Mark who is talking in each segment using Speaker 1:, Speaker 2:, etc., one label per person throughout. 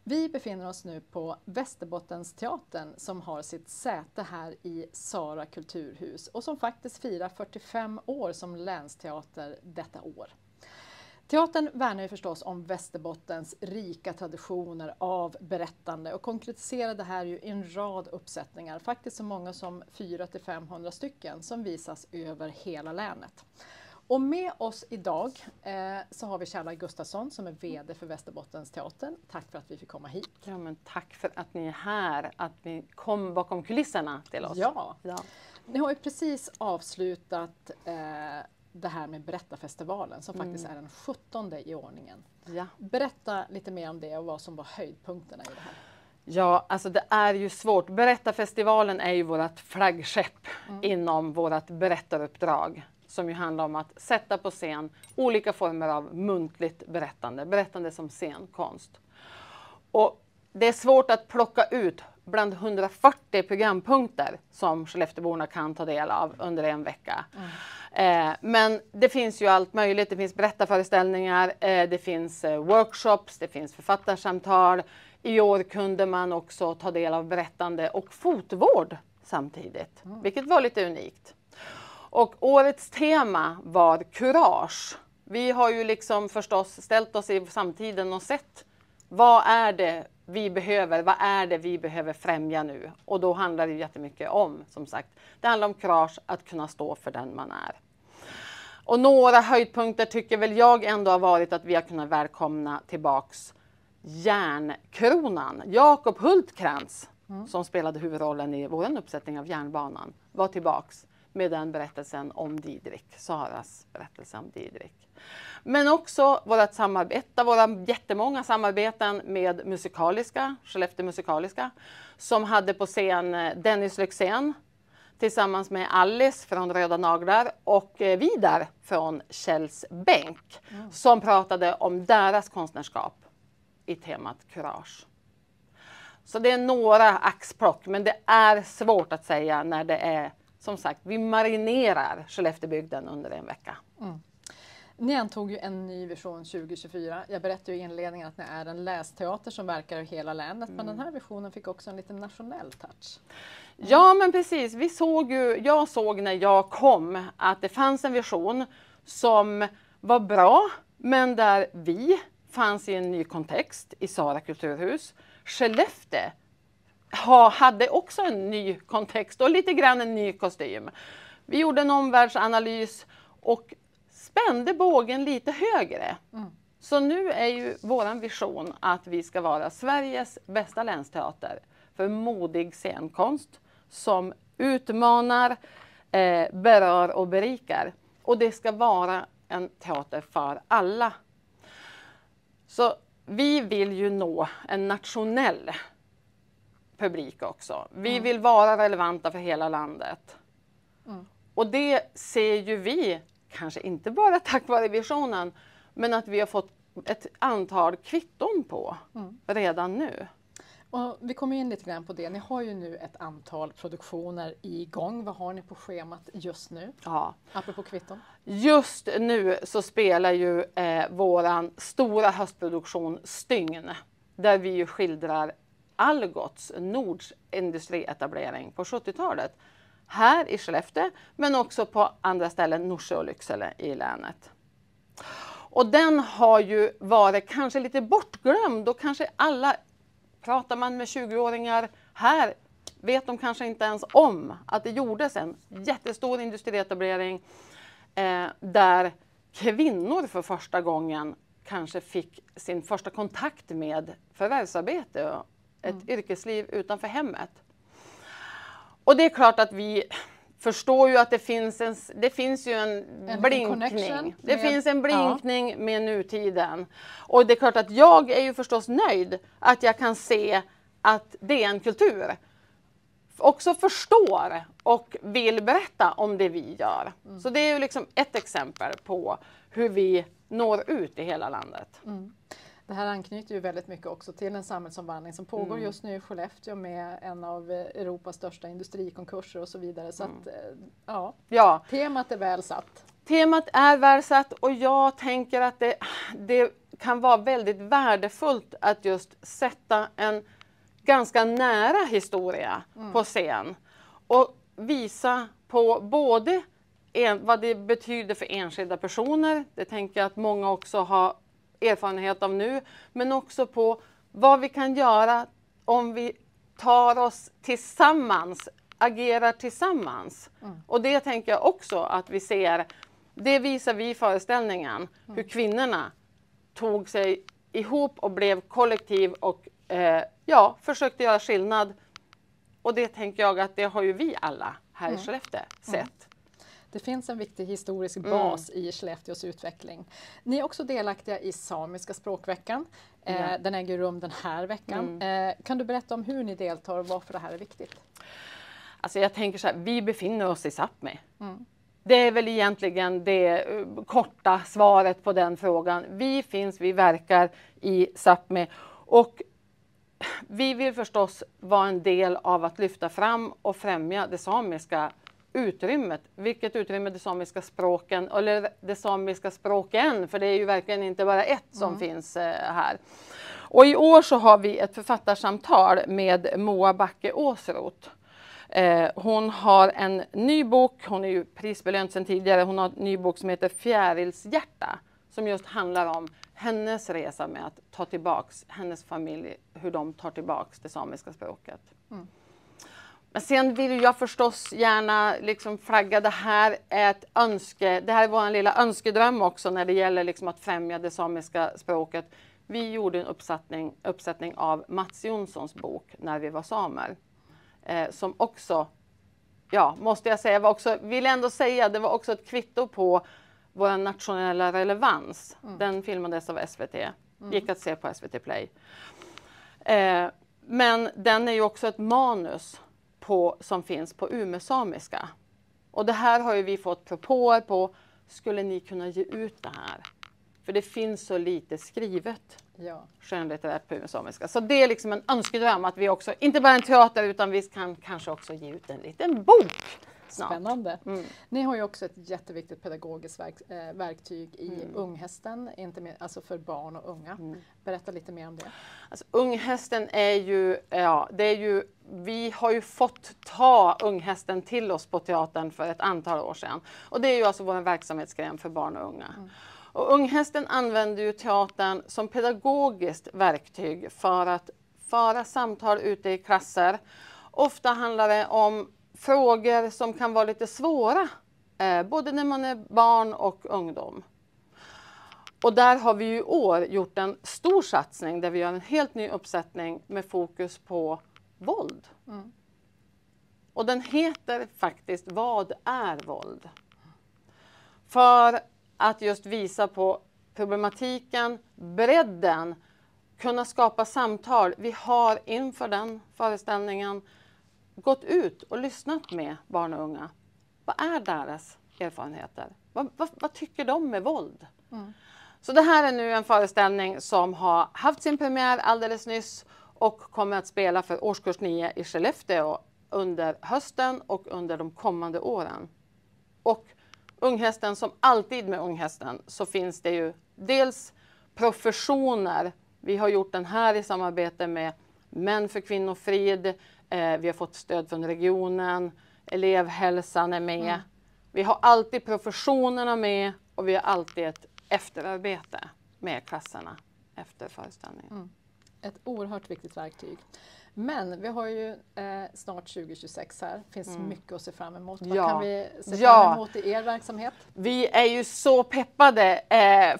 Speaker 1: Vi befinner oss nu på Västerbottensteatern som har sitt säte här i Sara kulturhus och som faktiskt firar 45 år som länsteater detta år. Teatern värnar ju förstås om Västerbottens rika traditioner av berättande och konkretiserar det här ju i en rad uppsättningar, faktiskt så många som 400-500 stycken som visas över hela länet. Och med oss idag så har vi Kjella Gustafsson som är VD för Västerbottensteatern. Tack för att vi fick komma hit.
Speaker 2: Ja, men tack för att ni är här, att ni kom bakom kulisserna till oss.
Speaker 1: Ja. Ni har ju precis avslutat det här med Berättarfestivalen som faktiskt är den 17:e i ordningen.
Speaker 2: Ja.
Speaker 1: Berätta lite mer om det och vad som var höjdpunkterna i det här.
Speaker 2: Ja, alltså det är ju svårt. Berättarfestivalen är ju vårt flaggskepp inom vårt berättaruppdrag. Som ju handlar om att sätta på scen olika former av muntligt berättande. Berättande som scenkonst. Och det är svårt att plocka ut bland 140 programpunkter som Skellefteborna kan ta del av under en vecka. Men det finns ju allt möjligt. Det finns berättarföreställningar, det finns workshops, det finns författarsamtal. I år kunde man också ta del av berättande och fotvård samtidigt. Vilket var lite unikt. Och årets tema var kurage. Vi har ju liksom förstås ställt oss i samtiden och sett vad är det vi behöver, vad är det vi behöver främja nu? Och då handlar det jättemycket om, som sagt, det handlar om kurage att kunna stå för den man är. Och några höjdpunkter tycker väl jag ändå har varit att vi har kunnat välkomna tillbaks Järnkronan. Jakob Hultkrantz, som spelade huvudrollen i vår uppsättning av Järnbanan, var tillbaks med den berättelsen om Didrik, Saras berättelse om Didrik. Men också våra jättemånga samarbeten med musikaliska, Skellefteå musikaliska, som hade på scen Dennis Lyxzén tillsammans med Alice från Röda Naglar och Vidar från Kjells bänk, som pratade om deras konstnärskap i temat kurage. Så det är några axplock, men det är svårt att säga när det är, som sagt, vi marinerar Skellefteåbygden under en vecka.
Speaker 1: Ni antog ju en ny vision 2024. Jag berättade ju i inledningen att ni är en lästeater som verkar över hela länet. Men den här visionen fick också en liten nationell touch.
Speaker 2: Ja, men precis. Jag såg när jag kom att det fanns en vision som var bra, men där vi fanns i en ny kontext i Sara kulturhus. Skellefteå hade också en ny kontext och lite grann en ny kostym. Vi gjorde en omvärldsanalys och spände bågen lite högre. Så nu är ju våran vision att vi ska vara Sveriges bästa länsteater för modig scenkonst som utmanar, berör och berikar. Och det ska vara en teater för alla. Så vi vill ju nå en nationell publik också. Vi vill vara relevanta för hela landet. Och det ser ju vi, kanske inte bara tack vare visionen, men att vi har fått ett antal kvitton på redan nu.
Speaker 1: Och vi kommer in lite grann på det. Ni har ju nu ett antal produktioner igång. Vad har ni på schemat just nu?
Speaker 2: Ja.
Speaker 1: Apropå kvitton.
Speaker 2: Just nu så spelar ju våran stora höstproduktion Stygn, där vi ju skildrar Algots Nords industrietablering på 70-talet. Här i Skellefteå, men också på andra ställen, Norsjö och Lycksele i länet. Och den har ju varit kanske lite bortglömd och kanske alla, pratar man med 20-åringar här, vet de kanske inte ens om att det gjordes en jättestor industrietablering där kvinnor för första gången kanske fick sin första kontakt med förvärvsarbete och ett yrkesliv utanför hemmet. Och det är klart att vi förstår ju att det finns ju en blinkning. Det finns en blinkning med nutiden. Och det är klart att jag är ju förstås nöjd att jag kan se att det är en kultur också förstår och vill berätta om det vi gör. Så det är ju liksom ett exempel på hur vi når ut i hela landet.
Speaker 1: Det här anknyter ju väldigt mycket också till en samhällsomvandling som pågår just nu i Skellefteå med en av Europas största industrikonkurser och så vidare. Så att, temat är väl satt.
Speaker 2: Temat är väl satt och jag tänker att kan vara väldigt värdefullt att just sätta en ganska nära historia på scen. Och visa på både vad det betyder för enskilda personer, det tänker jag att många också har erfarenhet av nu, men också på vad vi kan göra om vi tar oss tillsammans, agerar tillsammans. Och det tänker jag också att vi ser, det visar vi i föreställningen, hur kvinnorna tog sig ihop och blev kollektiv och försökte göra skillnad. Och det tänker jag att det har ju vi alla här i Skellefteå sett.
Speaker 1: Det finns en viktig historisk bas i Skellefteås utveckling. Ni är också delaktiga i Samiska språkveckan. Den äger rum den här veckan. Kan du berätta om hur ni deltar och varför det här är viktigt?
Speaker 2: Alltså jag tänker så här, vi befinner oss i Sápmi. Det är väl egentligen det korta svaret på den frågan. Vi verkar i Sápmi och vi vill förstås vara en del av att lyfta fram och främja det samiska utrymmet. Vilket utrymme det samiska språken, eller det samiska språken, för det är ju verkligen inte bara ett som finns här. Och i år så har vi ett författarsamtal med Moa Backe Åsroth. Hon har en ny bok, hon är ju prisbelönt sedan tidigare, hon har en ny bok som heter Fjärilshjärta, som just handlar om hennes resa med att ta tillbaks hennes familj, hur de tar tillbaks det samiska språket. Men sen vill jag förstås gärna liksom flagga, det här är det här är vår lilla önskedröm också när det gäller liksom att främja det samiska språket. Vi gjorde en uppsättning av Mats Jonssons bok När vi var samer. Som också, måste jag säga, det var också ett kvitto på vår nationella relevans. Den filmades av SVT, gick att se på SVT Play. Men den är ju också ett manus som finns på umesamiska. Och det här har ju vi fått propåer på, skulle ni kunna ge ut det här? För det finns så lite skrivet skönlitterärt på umesamiska. Så det är liksom en önskedröm att vi också, inte bara en teater, utan vi kan kanske också ge ut en liten bok snart.
Speaker 1: Spännande. Ni har ju också ett jätteviktigt pedagogiskt verktyg i Unghästen, alltså för barn och unga. Berätta lite mer om det.
Speaker 2: Alltså, Unghästen är ju, vi har ju fått ta Unghästen till oss på teatern för ett antal år sedan. Och det är ju alltså vår verksamhetsgren för barn och unga. Och Unghästen använder ju teatern som pedagogiskt verktyg för att föra samtal ute i klasser. Ofta handlar det om frågor som kan vara lite svåra, både när man är barn och ungdom. Och där har vi ju i år gjort en stor satsning där vi gör en helt ny uppsättning med fokus på våld. Och den heter faktiskt Vad är våld? För att just visa på problematiken, bredden, kunna skapa samtal. Vi har inför den föreställningen gått ut och lyssnat med barn och unga. Vad är deras erfarenheter? Vad tycker de med våld? Så det här är nu en föreställning som har haft sin premiär alldeles nyss och kommer att spela för årskurs 9 i Skellefteå under hösten och under de kommande åren. Och Unghästen, som alltid med Unghästen, så finns det ju dels professioner. Vi har gjort den här i samarbete med Män för kvinnofrid. Vi har fått stöd från regionen. Elevhälsan är med. Vi har alltid professionerna med och vi har alltid ett efterarbete med klasserna efter föreställningen.
Speaker 1: Ett oerhört viktigt verktyg. Men vi har ju snart 2026 här. Det finns mycket att se fram emot. Vad kan vi se fram emot i er verksamhet?
Speaker 2: Vi är ju så peppade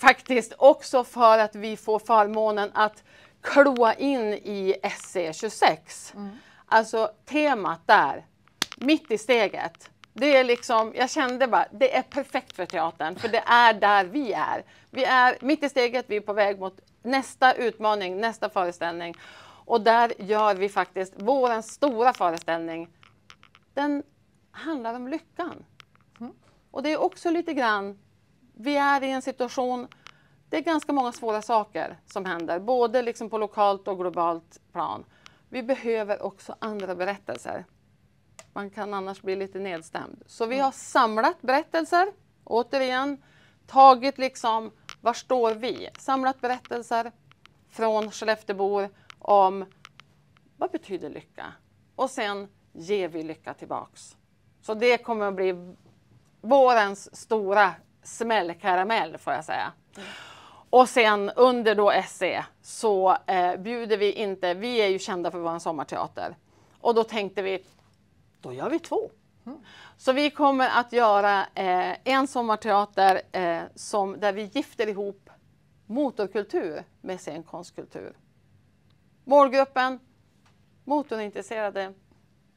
Speaker 2: faktiskt också för att vi får förmånen att kloa in i SC26. Alltså temat där, mitt i steget. Det är liksom, jag kände bara, det är perfekt för teatern. För det är där vi är. Vi är mitt i steget, vi är på väg mot nästa utmaning, nästa föreställning. Och där gör vi faktiskt vår stora föreställning. Den handlar om lyckan. Och det är också lite grann, vi är i en situation, det är ganska många svåra saker som händer. Både liksom på lokalt och globalt plan. Vi behöver också andra berättelser. Man kan annars bli lite nedstämd. Så vi har samlat berättelser, återigen, tagit liksom Var står vi? Samlat berättelser från Skelleftebor om vad betyder lycka? Och sen ger vi lycka tillbaks. Så det kommer att bli vårens stora smällkaramell, får jag säga. Och sen under då SE så bjuder vi inte, vi är ju kända för vår sommarteater. Och då tänkte vi, då gör vi 2. Så vi kommer att göra en sommarteater där vi gifter ihop motorkultur med scenkonstkultur. Målgruppen, motorintresserade,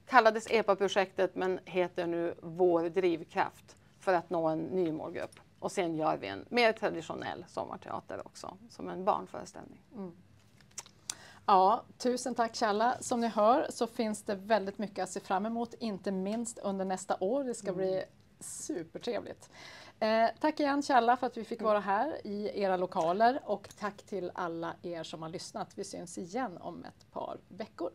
Speaker 2: kallades EPA-projektet men heter nu Vår drivkraft för att nå en ny målgrupp. Och sen gör vi en mer traditionell sommarteater också, som en barnföreställning.
Speaker 1: Ja, tusen tack Challa. Som ni hör så finns det väldigt mycket att se fram emot, inte minst under nästa år. Det ska bli supertrevligt. Tack igen Challa för att vi fick vara här i era lokaler och tack till alla er som har lyssnat. Vi syns igen om ett par veckor.